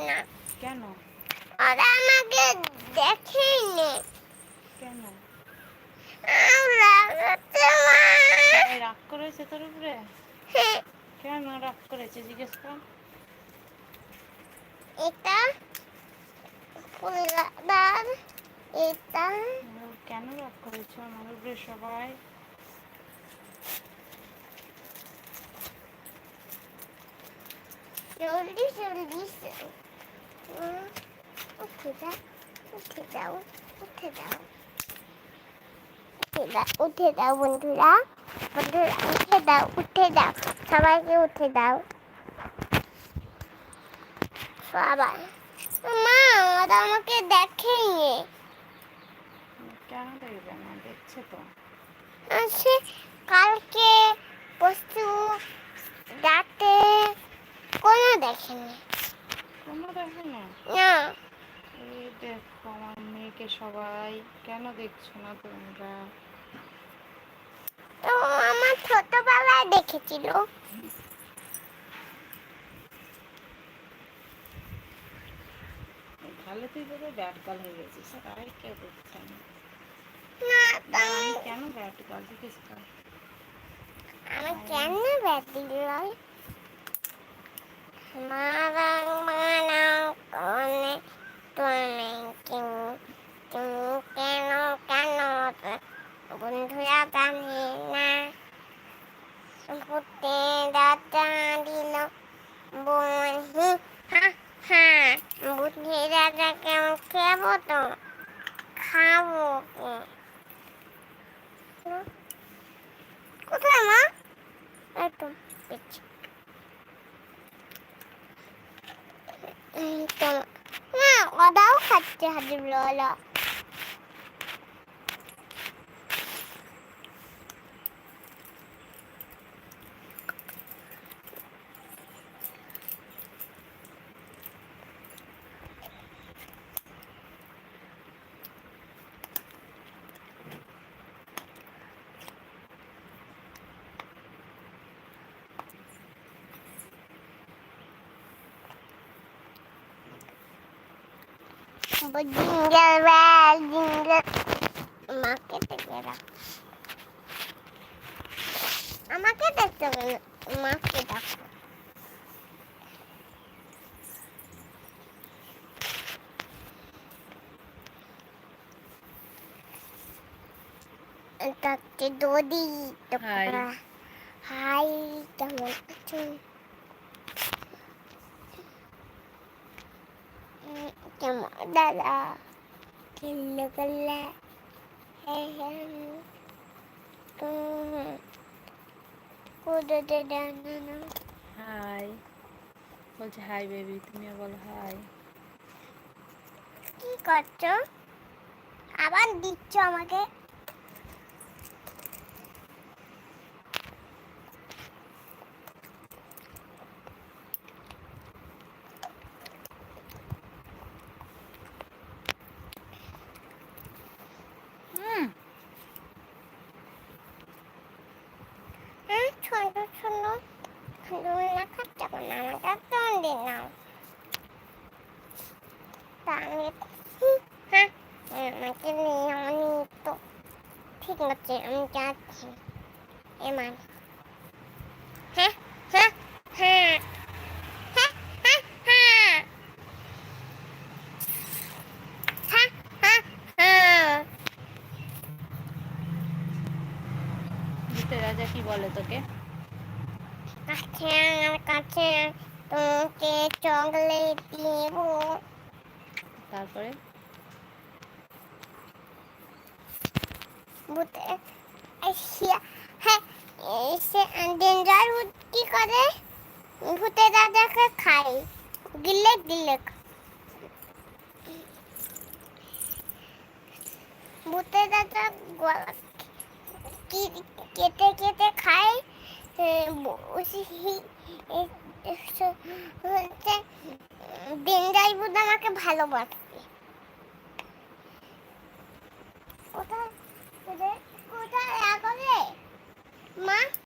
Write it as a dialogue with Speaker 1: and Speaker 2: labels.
Speaker 1: না।
Speaker 2: কেন?
Speaker 1: ওরা আমাকে দেখেই নে।
Speaker 2: কেন?
Speaker 1: সবাই
Speaker 2: রাগ করেছে তোর উপরে? কেন রাগ করেছে জিজ্ঞেস কর।
Speaker 1: এটা ফুলদার, এটা
Speaker 2: কেন রাগ করেছো আমার উপরে সবাই?
Speaker 1: জলদি জলদি উঠে যাও, উঠে যাও, উঠে যাও, উঠে দাও বন্ধুরা, বন্ধুরা উঠে দাও, উঠে দাও, সবাইকে উঠে দাও সবাই। মা ওরা আমাকে দেখেনি।
Speaker 2: কেন দেখবে না? দেখছে তো।
Speaker 1: সে কালকে পরশু রাতে কোনো দেখেনি।
Speaker 2: কোনো দেখে না?
Speaker 1: না।
Speaker 2: এই দেখো আমার মেয়েকে সবাই। কেন দেখছো না তোমরা?
Speaker 1: তো আমার ছোটবেলায় দেখেছিল।
Speaker 2: তাহলে তুই বোধহয় ব্যাট গার্ল হয়ে গেছিস, তাই কেউ দেখছে না।
Speaker 1: আমি
Speaker 2: কেন ব্যাট গার্ল জিজ্ঞেস কর।
Speaker 1: আমি কেন ব্যাট দিলাম? মারাং মারাং কোনে তুমি তুমি কেন কেন বন্ধুরা জানে না। ভূতে দাদা দিল বহি, হা হা ভূতে দাদা কেমন খাবো তো, খাবো কোথায় মা? একদম পেছনে। না ওরাও খাচ্ছে হাজিবুল্লাহ। Jingle bell, jingle. আমাকে দেখে রাখ, আমাকে দেখতে হবে না, মাকে দেখো। তাতে দদি তো হাই, কেমন আছো? কেমন দাদা? খেললে করলে
Speaker 2: হাই বলছে। হাই বেবি, তুমিও বলো হাই।
Speaker 1: কি করছো? আবার দিচ্ছ আমাকে? ছোট ছোট না খাচ্ছে না, আমাকে কেমন দিন নাও। তা আমি হ্যাঁ আমাকে নিয়ে আমি তো ঠিক আছে, আমি যাচ্ছি। এমান হ্যাঁ হ্যাঁ হ্যাঁ হ্যাঁ হ্যাঁ হ্যাঁ হ্যাঁ হ্যাঁ হ্যাঁ।
Speaker 2: ভূতের রাজা কি বলে তোকে?
Speaker 1: আচ্ছা আমার কাছে তোমাকে চকলেট দেব।
Speaker 2: তারপরে
Speaker 1: ভূতে এসে হ্যাঁ এসে ডেঞ্জার ভূত কি করে? ভূতের রাজাকে খায়, গিলে গিলে। ভূতের রাজা গলা কেটে কেটে খায়। ডেঞ্জার ভূত আমাকে ভালোবাসে। কোথায় কোথায় কোথায় মা?